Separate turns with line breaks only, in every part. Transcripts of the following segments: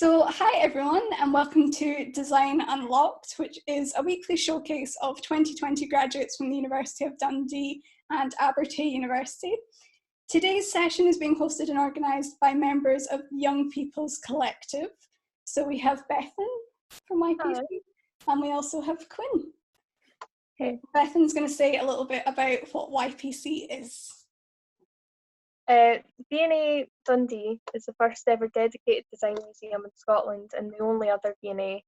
Hi everyone, and welcome to Design Unlocked, which is a weekly showcase of 2020 graduates from the University of Dundee and Abertay University. Today's session is being hosted and organised by members of Young People's Collective. So we have Bethan from YPC, and we also have Quinn.
Okay.
Bethan's going to say a little bit about what YPC is.
V&A Dundee is the first ever dedicated design museum in Scotland and the only other V&A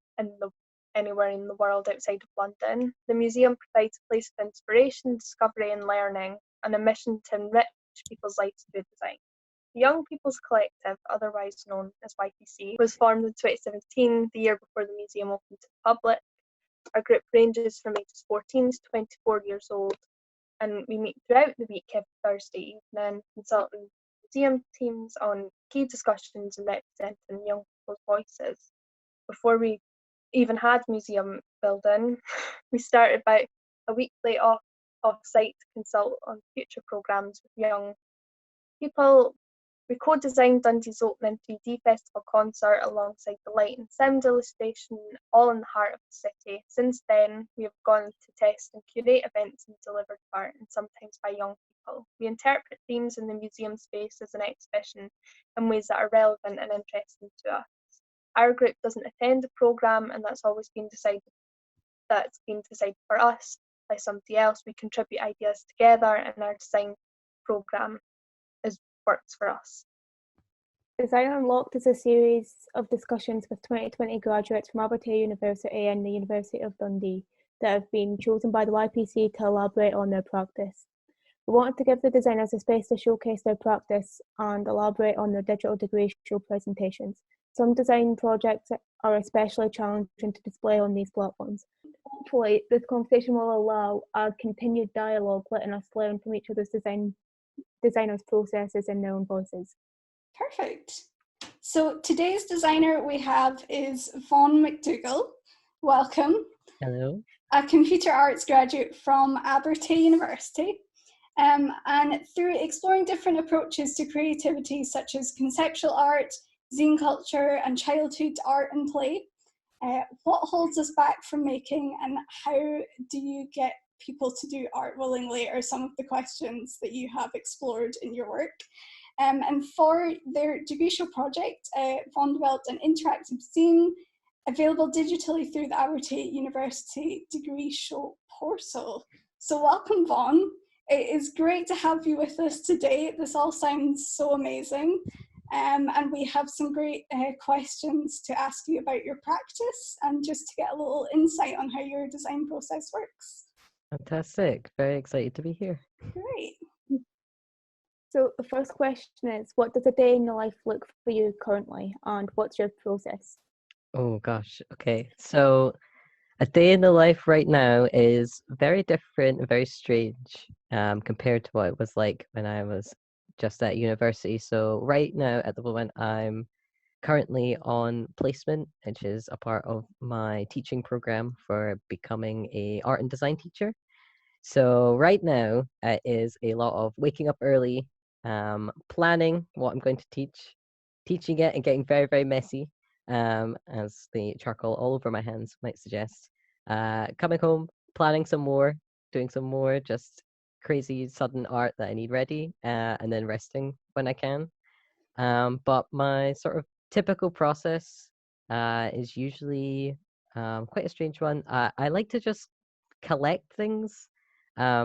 anywhere in the world outside of London. The museum provides a place of inspiration, discovery and learning, and a mission to enrich people's lives through design. The Young People's Collective, otherwise known as YPC, was formed in 2017, the year before the museum opened to the public. Our group ranges from ages 14 to 24 years old, and we meet throughout the week every Thursday evening, consulting museum teams on key discussions and representing young people's voices. Before we even had museum building, we started about a weekly off-site to consult on future programmes with young people. We co-designed Dundee's opening 3D festival concert alongside the light and sound illustration, all in the heart of the city. Since then, we have gone to test and curate events and delivered art, and sometimes by young people. We interpret themes in the museum space as an exhibition in ways that are relevant and interesting to us. Our group doesn't attend the programme, and that's been decided for us by somebody else. We contribute ideas together, and our design programme works for us.
Design Unlocked is a series of discussions with 2020 graduates from Abertay University and the University of Dundee that have been chosen by the YPC to elaborate on their practice. We wanted to give the designers a space to showcase their practice and elaborate on their digital degree show presentations. Some design projects are especially challenging to display on these platforms. Hopefully, this conversation will allow a continued dialogue, letting us learn from each other's designers' processes and their own voices.
Perfect. So today's designer we have is Vaughn McDougall. Welcome.
Hello.
A computer arts graduate from Abertay University. And through exploring different approaches to creativity, such as conceptual art, zine culture, and childhood art and play, what holds us back from making, and how do you get people to do art willingly, are some of the questions that you have explored in your work. And for their degree show project, Vaughn developed an interactive zine available digitally through the Abertay University degree show portal. So welcome, Vaughn. It is great to have you with us today. This all sounds so amazing. And we have some great questions to ask you about your practice and just to get a little insight on how your design process works.
Fantastic. Very excited to be here.
Great.
So the first question is, what does a day in the life look for you currently, and what's your process?
Oh gosh. Okay. So a day in the life right now is very different and very strange compared to what it was like when I was just at university. So right now at the moment I'm currently on placement, which is a part of my teaching program for becoming a art and design teacher. So right now it is a lot of waking up early, planning what I'm going to teach, teaching it and getting very, very messy, as the charcoal all over my hands might suggest. Coming home, planning some more, doing some more just crazy sudden art that I need ready, and then resting when I can. But my sort of typical process is usually quite a strange one. I like to just collect things. I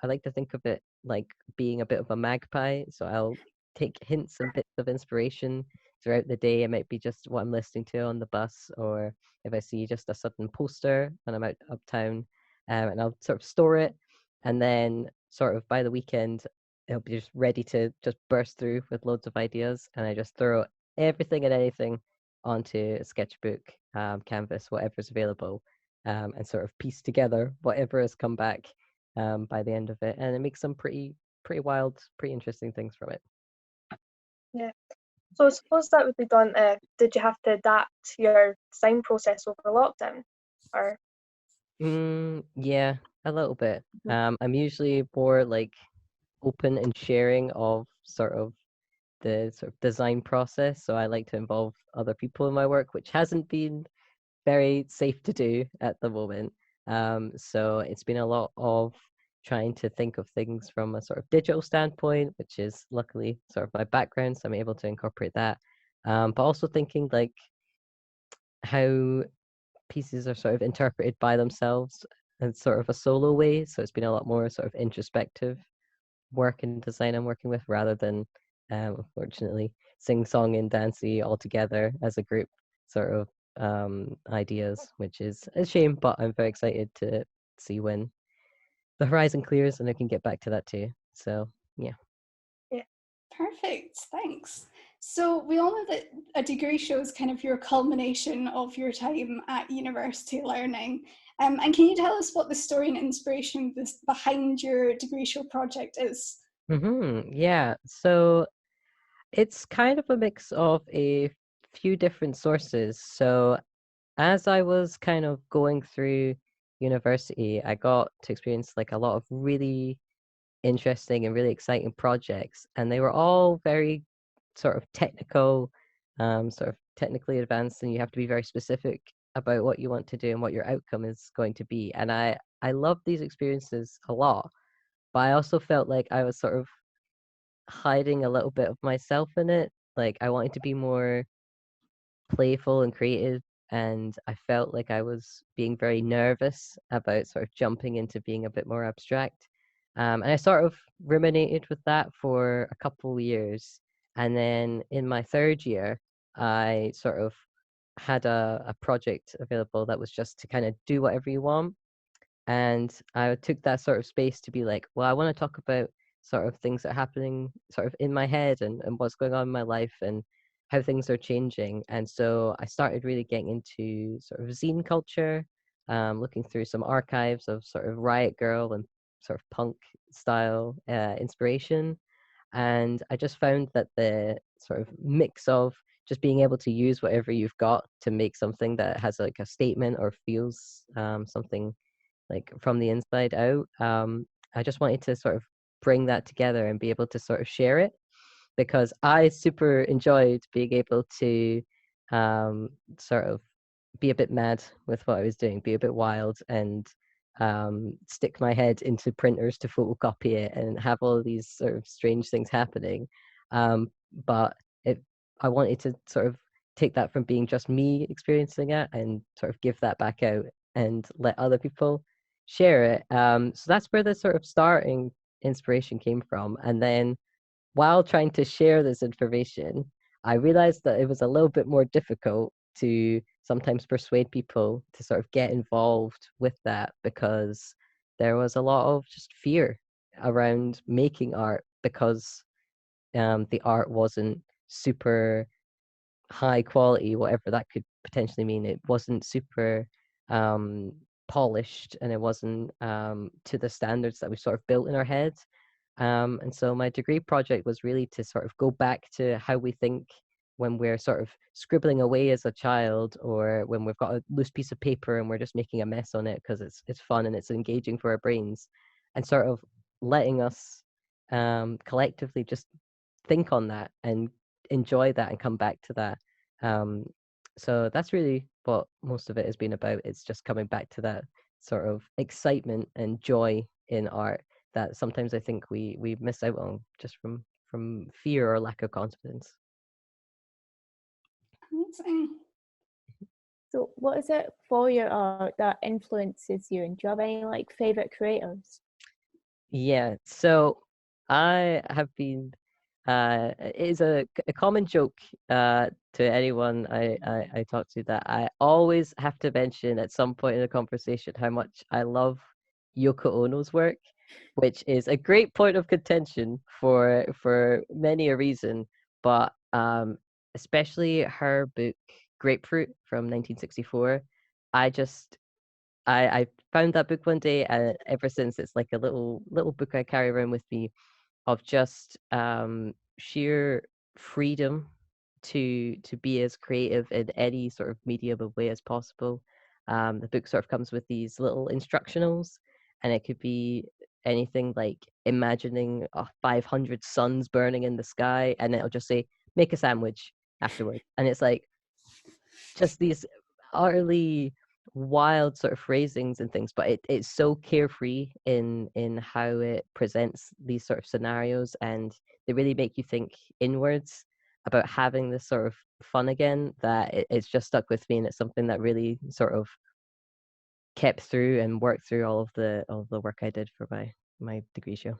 like to think of it like being a bit of a magpie. So I'll take hints and bits of inspiration throughout the day. It might be just what I'm listening to on the bus, or if I see just a sudden poster when I'm out uptown, and I'll sort of store it. And then sort of by the weekend, it'll be just ready to just burst through with loads of ideas. And I just throw everything and anything onto a sketchbook, canvas, whatever's available, and sort of piece together whatever has come back by the end of it, and it makes some pretty wild, pretty interesting things from it.
Yeah. So I suppose that would be done. Did you have to adapt your design process over lockdown, or?
Yeah, a little bit. I'm usually more like open and sharing of sort of the sort of design process. So I like to involve other people in my work, which hasn't been very safe to do at the moment. So it's been a lot of trying to think of things from a sort of digital standpoint, which is luckily sort of my background, so I'm able to incorporate that. But also thinking like how pieces are sort of interpreted by themselves in sort of a solo way. So it's been a lot more sort of introspective work and design I'm working with rather than unfortunately sing song and dancey all together as a group sort of ideas, which is a shame, but I'm very excited to see when the horizon clears and I can get back to that too. So yeah.
Perfect, thanks. So we all know that a degree shows kind of your culmination of your time at university learning. And can you tell us what the story and inspiration behind your degree show project is?
Yeah, so it's kind of a mix of a few different sources. So as I was kind of going through university, I got to experience like a lot of really interesting and really exciting projects, and they were all very sort of technical, sort of technically advanced, and you have to be very specific about what you want to do and what your outcome is going to be. And I love these experiences a lot, but I also felt like I was sort of hiding a little bit of myself in it. Like I wanted to be more playful and creative, and I felt like I was being very nervous about sort of jumping into being a bit more abstract. And I sort of ruminated with that for a couple of years. And then in my third year, I sort of had a project available that was just to kind of do whatever you want. And I took that sort of space to be like, well, I want to talk about sort of things that are happening sort of in my head and what's going on in my life and how things are changing. And so I started really getting into sort of zine culture, looking through some archives of sort of Riot Girl and sort of punk style inspiration. And I just found that the sort of mix of just being able to use whatever you've got to make something that has like a statement or feels something like from the inside out. I just wanted to sort of bring that together and be able to sort of share it because I super enjoyed being able to sort of be a bit mad with what I was doing, be a bit wild, and stick my head into printers to photocopy it and have all of these sort of strange things happening. But it, I wanted to sort of take that from being just me experiencing it and sort of give that back out and let other people share it. So that's where the sort of starting inspiration came from. And then while trying to share this information, I realized that it was a little bit more difficult to sometimes persuade people to sort of get involved with that because there was a lot of just fear around making art because the art wasn't super high quality, whatever that could potentially mean. It wasn't super polished and it wasn't to the standards that we sort of built in our heads. And so my degree project was really to sort of go back to how we think when we're sort of scribbling away as a child or when we've got a loose piece of paper and we're just making a mess on it because it's fun and it's engaging for our brains and sort of letting us collectively just think on that and enjoy that and come back to that. Um, so that's really what most of it has been about. It's just coming back to that sort of excitement and joy in art that sometimes I think we miss out on just from fear or lack of confidence.
Amazing.
So, what is it for your art that influences you? And do you have any like favorite creators?
Yeah, so I have been it is a common joke to anyone I talk to that I always have to mention at some point in a conversation how much I love Yoko Ono's work, which is a great point of contention for many a reason, but especially her book Grapefruit from 1964. I just I found that book one day, and ever since it's like a little book I carry around with me of just sheer freedom to be as creative in any sort of medium of way as possible. The book sort of comes with these little instructionals, and it could be anything like imagining 500 suns burning in the sky, and it'll just say, make a sandwich afterwards. And it's like just these utterly wild sort of phrasings and things, but it's so carefree in how it presents these sort of scenarios, and they really make you think inwards about having this sort of fun again, that it's just stuck with me, and it's something that really sort of kept through and worked through all of the work I did for my degree show.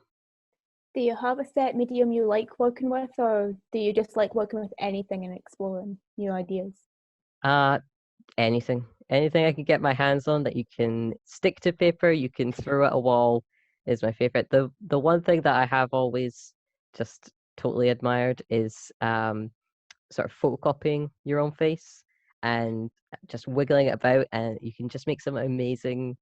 Do you have a set medium you like working with, or do you just like working with anything and exploring new ideas?
Anything I can get my hands on that you can stick to paper, you can throw at a wall, is my favorite. The one thing that I have always just totally admired is sort of photocopying your own face and just wiggling it about, and you can just make some amazing,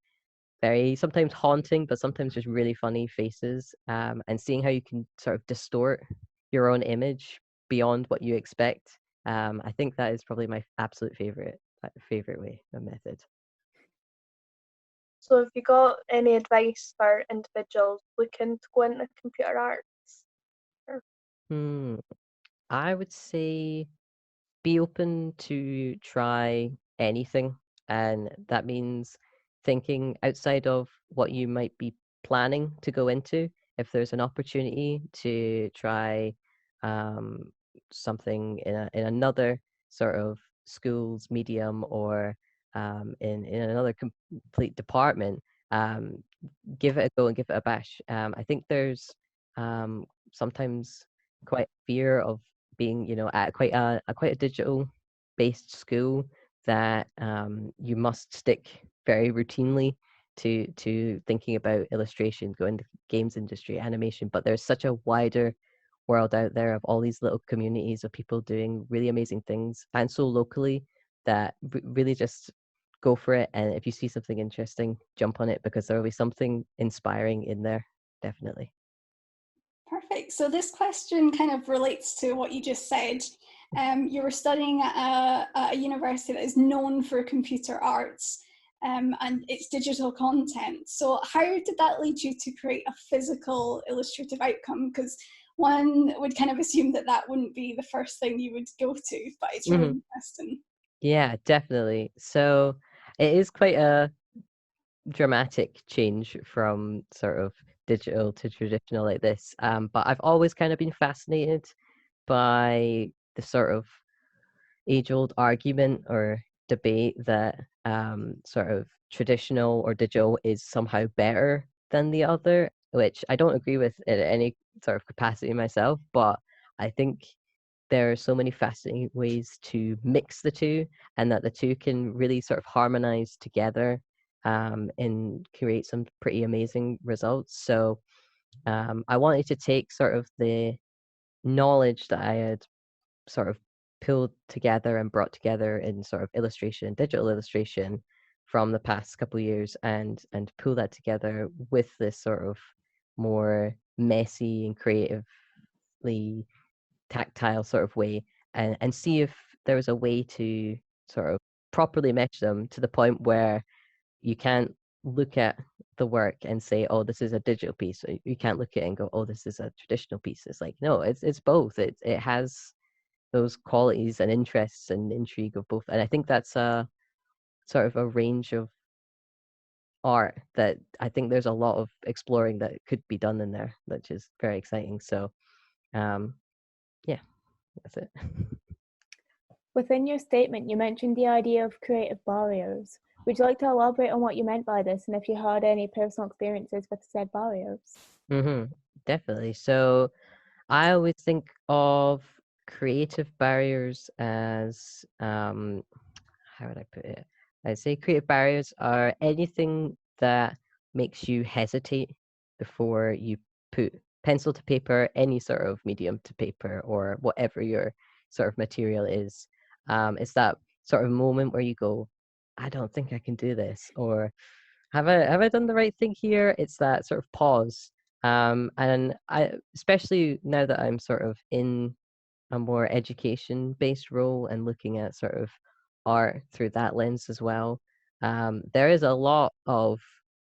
very sometimes haunting, but sometimes just really funny faces, and seeing how you can sort of distort your own image beyond what you expect. I think that is probably my absolute favorite way, a method.
So have you got any advice for individuals looking to go into computer arts?
I would say be open to try anything, and that means thinking outside of what you might be planning to go into. If there's an opportunity to try something in another sort of school's medium, or in another complete department, um, give it a go and give it a bash. I think there's sometimes quite fear of being, at quite a digital based school, that you must stick very routinely to thinking about illustration, go into games industry, animation. But there's such a wider world out there of all these little communities of people doing really amazing things, and so locally, that really just go for it. And if you see something interesting, jump on it, because there will be something inspiring in there, definitely.
Perfect. So this question kind of relates to what you just said. You were studying at a university that is known for computer arts, and its digital content. So how did that lead you to create a physical illustrative outcome? Because one would kind of assume that that wouldn't be the first thing you would go to, but it's really interesting.
Yeah, definitely. So it is quite a dramatic change from sort of digital to traditional like this. But I've always kind of been fascinated by the sort of age-old argument or debate that sort of traditional or digital is somehow better than the other, which I don't agree with in any sort of capacity myself, but I think there are so many fascinating ways to mix the two, and that the two can really sort of harmonize together and create some pretty amazing results. So I wanted to take sort of the knowledge that I had sort of pulled together and brought together in sort of illustration, digital illustration from the past couple of years, and pull that together with this sort of more messy and creatively tactile sort of way, and see if there was a way to sort of properly mesh them to the point where you can't look at the work and say, oh, this is a digital piece. You can't look at it and go, oh, this is a traditional piece. It's like, no, it's both. It has those qualities and interests and intrigue of both. And I think that's a sort of a range of art that I think there's a lot of exploring that could be done in there, which is very exciting. So yeah, that's it.
Within your statement, you mentioned the idea of creative barriers. Would you like to elaborate on what you meant by this, and if you had any personal experiences with said barriers?
Definitely. So I always think of creative barriers as how would I put it? I'd say creative barriers are anything that makes you hesitate before you put pencil to paper, any sort of medium to paper, or whatever your sort of material is. It's that sort of moment where you go, I don't think I can do this, or have I done the right thing here? It's that sort of pause. And I, especially now that I'm sort of in a more education based role and looking at sort of art through that lens as well, there is a lot of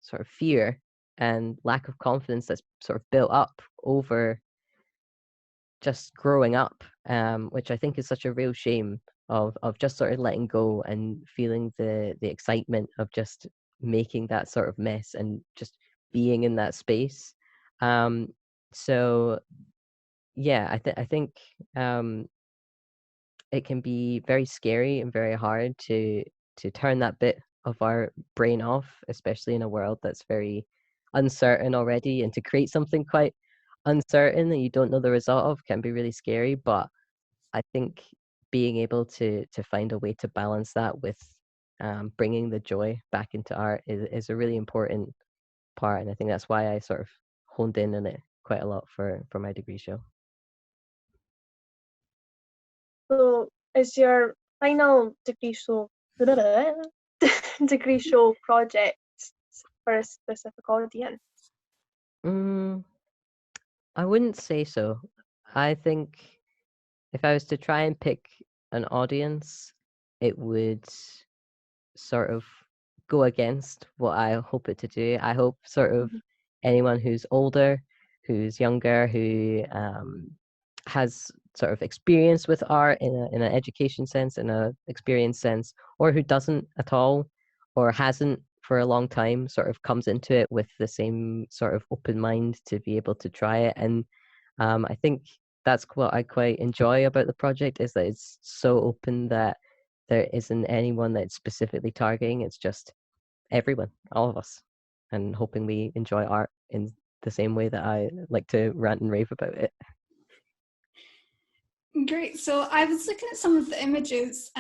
sort of fear and lack of confidence that's sort of built up over just growing up, which I think is such a real shame of just sort of letting go and feeling the excitement of just making that sort of mess and just being in that space. So yeah, I think it can be very scary and very hard to turn that bit of our brain off, especially in a world that's very uncertain already, and to create something quite uncertain that you don't know the result of can be really scary. But I think being able to find a way to balance that with bringing the joy back into art is a really important part, and I think that's why I sort of honed in on it quite a lot for my degree show.
So is your final degree show degree show project for a specific audience?
I wouldn't say so. I think if I was to try and pick an audience, it would sort of go against what I hope it to do. I hope sort of anyone who's older, who's younger, who has sort of experience with art in an education sense, in a experience sense, or who doesn't at all, or hasn't for a long time, sort of comes into it with the same sort of open mind to be able to try it. And I think that's what I quite enjoy about the project, is that it's so open that there isn't anyone that's specifically targeting. It's just everyone, all of us, and hoping we enjoy art in the same way that I like to rant and rave about it.
Great. So I was looking at some of the images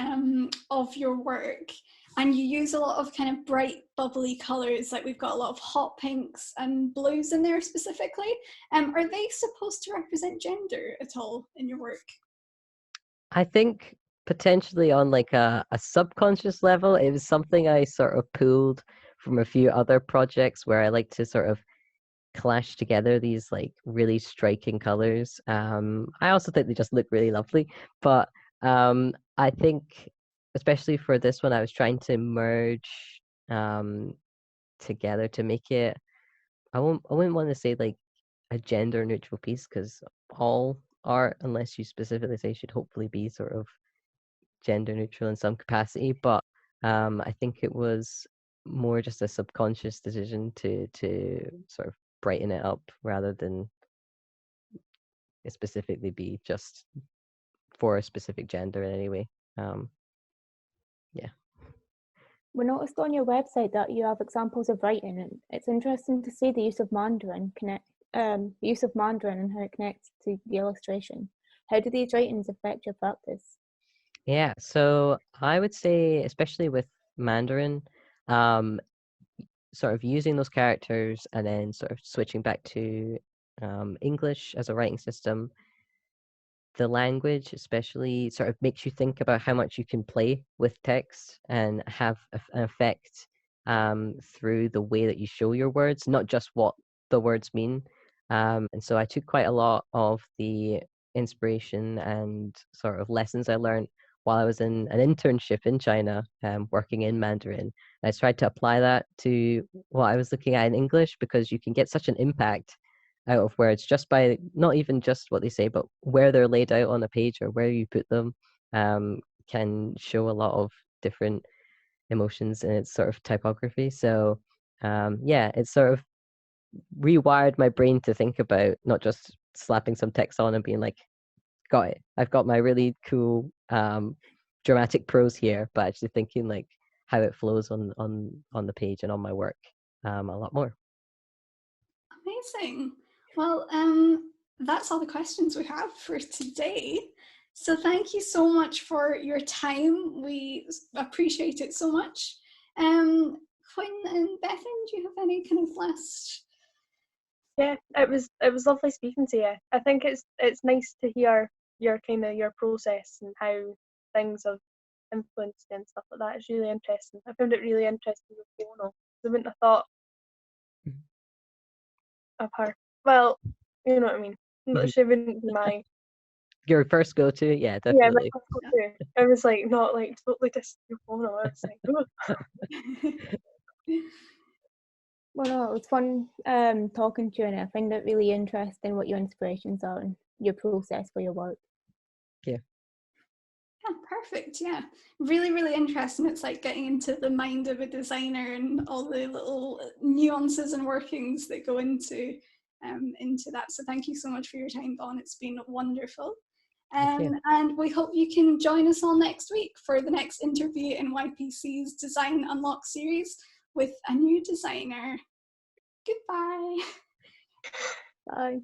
of your work, and you use a lot of kind of bright, bubbly colours. Like we've got a lot of hot pinks and blues in there specifically. Are they supposed to represent gender at all in your work?
I think potentially on like a subconscious level, it was something I sort of pulled from a few other projects where I like to sort of clash together these like really striking colors. I also think they just look really lovely, but I think especially for this one, I was trying to merge together to make it. I wouldn't want to say like a gender neutral piece, because all art, unless you specifically say, should hopefully be sort of gender neutral in some capacity. But I think it was more just a subconscious decision to sort of brighten it up rather than it specifically be just for a specific gender in any way. Yeah.
We noticed on your website that you have examples of writing, and it's interesting to see the use of Mandarin and how it connects to the illustration. How do these writings affect your practice?
Yeah, so I would say, especially with Mandarin, sort of using those characters and then sort of switching back to English as a writing system, the language especially sort of makes you think about how much you can play with text and have an effect through the way that you show your words, not just what the words mean. And so I took quite a lot of the inspiration and sort of lessons I learned while I was in an internship in China, working in Mandarin. I tried to apply that to what I was looking at in English, because you can get such an impact out of words just by not even just what they say, but where they're laid out on a page or where you put them, can show a lot of different emotions in its sort of typography. So yeah, it's sort of rewired my brain to think about not just slapping some text on and being like, got it, I've got my really cool dramatic prose here, but actually thinking like how it flows on the page and on my work a lot more.
Amazing. Well, that's all the questions we have for today. So thank you so much for your time. We appreciate it so much. Quinn and Bethan, do you have any kind of last?
Yeah, it was lovely speaking to you. I think it's nice to hear your process and how things have influenced you and stuff like that. It's really interesting. I found it really interesting with Fiona. I wouldn't have thought of her. Well, you know what I mean. She wouldn't be my
Your first go-to, yeah,
my
definitely.
first go-to. I was like not like totally distant Fiona. I was like, oh.
Well, no, it was fun talking to you, and I find it really interesting what your inspirations are and your process for your work.
Yeah.
Yeah, perfect. Yeah, really, really interesting. It's like getting into the mind of a designer and all the little nuances and workings that go into that. So thank you so much for your time, Vaughn. It's been wonderful.
Thank you.
And we hope you can join us all next week for the next interview in YPC's Design Unlock series with a new designer. Goodbye.
Bye.